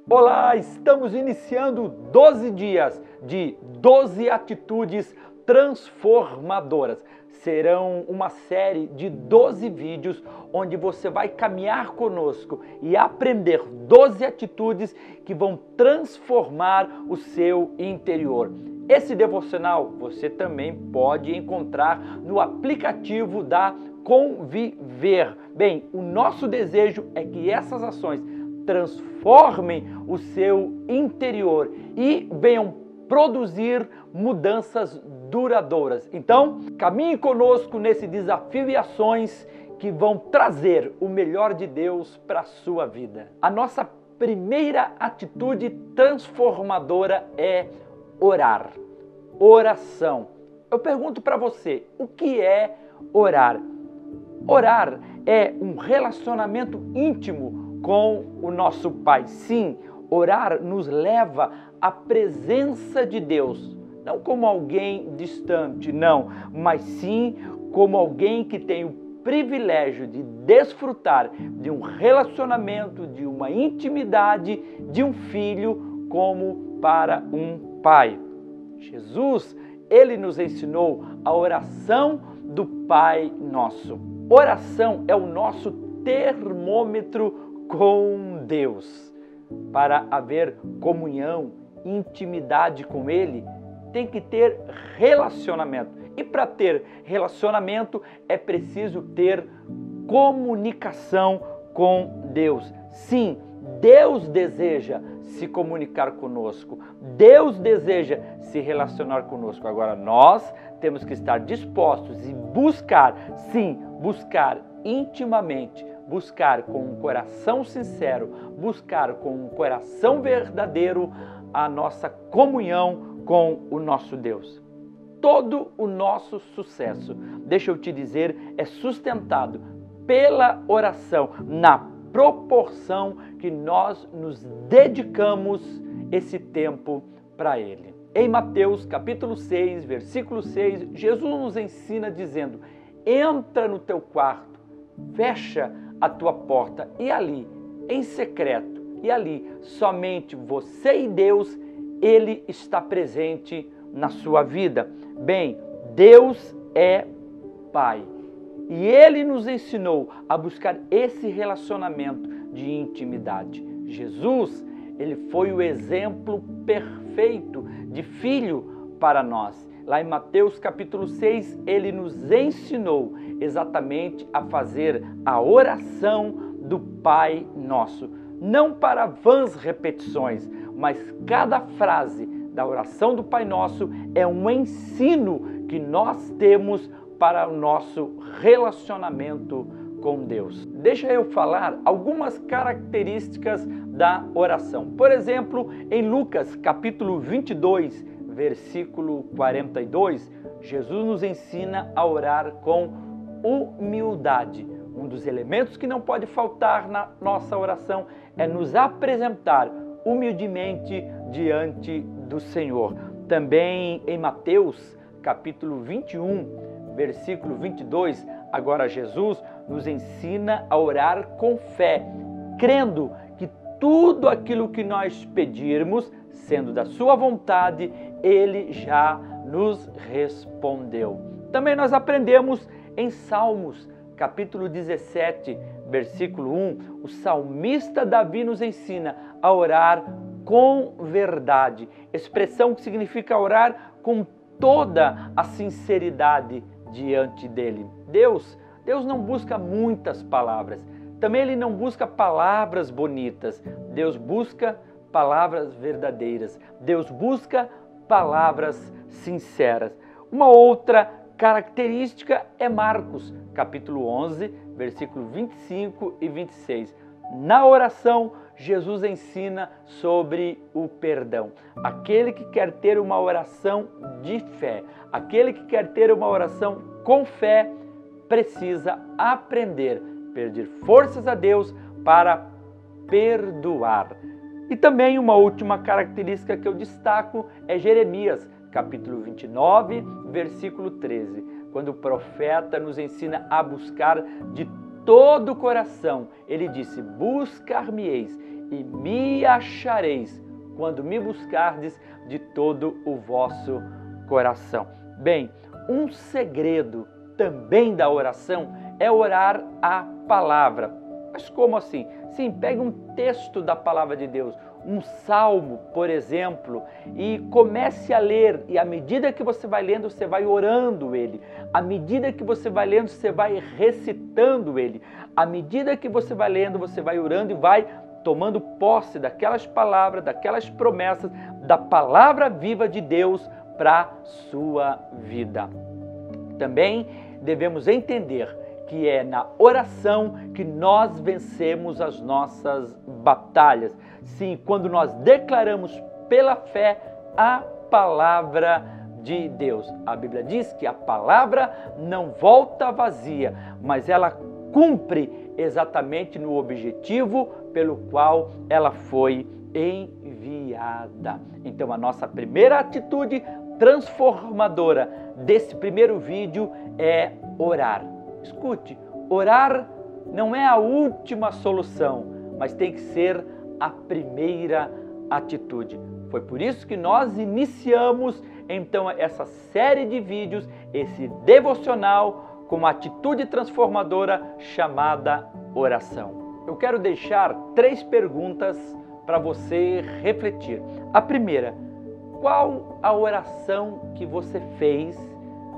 Olá, estamos iniciando 12 dias de 12 atitudes transformadoras. Serão uma série de 12 vídeos onde você vai caminhar conosco e aprender 12 atitudes que vão transformar o seu interior. Esse devocional você também pode encontrar no aplicativo da Conviver. Bem, o nosso desejo é que essas ações transformem o seu interior e venham produzir mudanças duradouras. Então, caminhe conosco nesse desafio e ações que vão trazer o melhor de Deus para a sua vida. A nossa primeira atitude transformadora é orar. Oração. Eu pergunto para você, o que é orar? Orar é um relacionamento íntimo com o nosso Pai. Sim, orar nos leva à presença de Deus, não como alguém distante, não, mas sim como alguém que tem o privilégio de desfrutar de um relacionamento, de uma intimidade, de um filho como para um pai. Jesus, ele nos ensinou a oração do Pai Nosso. Oração é o nosso termômetro com Deus. Para haver comunhão, intimidade com Ele, tem que ter relacionamento. E para ter relacionamento é preciso ter comunicação com Deus. Sim, Deus deseja se comunicar conosco. Deus deseja se relacionar conosco. Agora nós temos que estar dispostos e buscar, sim, buscar intimamente, buscar com um coração sincero, buscar com um coração verdadeiro a nossa comunhão com o nosso Deus. Todo o nosso sucesso, deixa eu te dizer, é sustentado pela oração, na proporção que nós nos dedicamos esse tempo para Ele. Em Mateus capítulo 6, versículo 6, Jesus nos ensina dizendo: entra no teu quarto, fecha a tua porta e ali, em secreto, e ali, somente você e Deus, Ele está presente na sua vida. Bem, Deus é Pai. E Ele nos ensinou a buscar esse relacionamento de intimidade. Jesus, Ele foi o exemplo perfeito de filho para nós. Lá em Mateus capítulo 6, Ele nos ensinou exatamente a fazer a oração do Pai Nosso. Não para vãs repetições, mas cada frase da oração do Pai Nosso é um ensino que nós temos para o nosso relacionamento com Deus. Deixa eu falar algumas características da oração. Por exemplo, em Lucas capítulo 22, versículo 42, Jesus nos ensina a orar com humildade. Um dos elementos que não pode faltar na nossa oração é nos apresentar humildemente diante do Senhor. Também em Mateus capítulo 21, versículo 22, agora Jesus nos ensina a orar com fé, crendo que tudo aquilo que nós pedirmos, sendo da sua vontade, Ele já nos respondeu. Também nós aprendemos em Salmos, capítulo 17, versículo 1, o salmista Davi nos ensina a orar com verdade, expressão que significa orar com toda a sinceridade diante dele. Deus não busca muitas palavras. Também Ele não busca palavras bonitas. Deus busca palavras verdadeiras. Deus busca palavras sinceras. Uma outra característica é Marcos, capítulo 11, versículo 25 e 26. Na oração, Jesus ensina sobre o perdão. Aquele que quer ter uma oração de fé, aquele que quer ter uma oração com fé, precisa aprender, pedir forças a Deus para perdoar. E também uma última característica que eu destaco é Jeremias, capítulo 29, versículo 13, quando o profeta nos ensina a buscar de todo o coração. Ele disse: buscar-me-eis e me achareis quando me buscardes de todo o vosso coração. Bem, um segredo também da oração é orar a palavra. Mas como assim? Sim, pegue um texto da palavra de Deus, um salmo, por exemplo, e comece a ler, e à medida que você vai lendo, você vai orando ele. À medida que você vai lendo, você vai recitando ele. À medida que você vai lendo, você vai orando e vai tomando posse daquelas palavras, daquelas promessas, da palavra viva de Deus para a sua vida. Também devemos entender que é na oração que nós vencemos as nossas batalhas. Sim, quando nós declaramos pela fé a palavra de Deus. A Bíblia diz que a palavra não volta vazia, mas ela cumpre exatamente no objetivo pelo qual ela foi enviada. Então, a nossa primeira atitude transformadora desse primeiro vídeo é orar. Escute, orar não é a última solução, mas tem que ser a primeira atitude. Foi por isso que nós iniciamos então essa série de vídeos, esse devocional com uma atitude transformadora chamada oração. Eu quero deixar 3 perguntas para você refletir. A primeira, qual a oração que você fez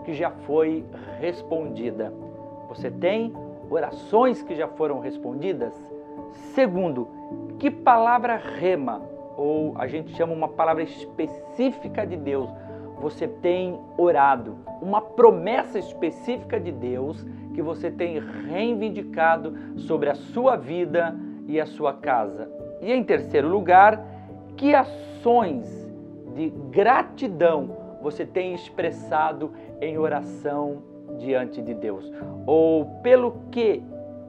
que já foi respondida? Você tem orações que já foram respondidas? Segundo, que palavra rema, ou a gente chama uma palavra específica de Deus, você tem orado? Uma promessa específica de Deus que você tem reivindicado sobre a sua vida e a sua casa? E em terceiro lugar, que ações de gratidão você tem expressado em oração diante de Deus? Ou pelo que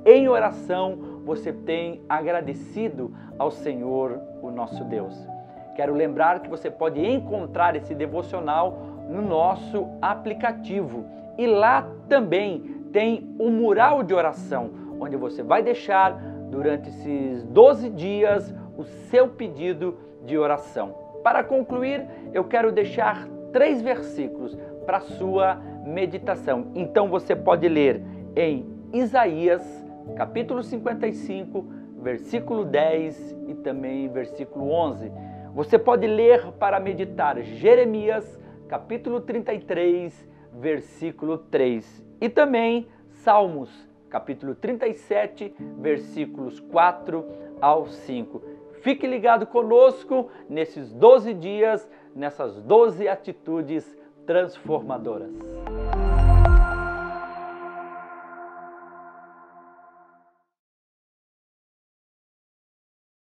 em oração você tem agradecido ao Senhor, o nosso Deus? Quero lembrar que você pode encontrar esse devocional no nosso aplicativo. E lá também tem um mural de oração, onde você vai deixar durante esses 12 dias o seu pedido de oração. Para concluir, eu quero deixar 3 versículos para a sua meditação. Então você pode ler em Isaías, capítulo 55, versículo 10 e também versículo 11. Você pode ler para meditar Jeremias, capítulo 33, versículo 3. E também Salmos, capítulo 37, versículos 4 ao 5. Fique ligado conosco nesses 12 dias, nessas 12 atitudes transformadoras.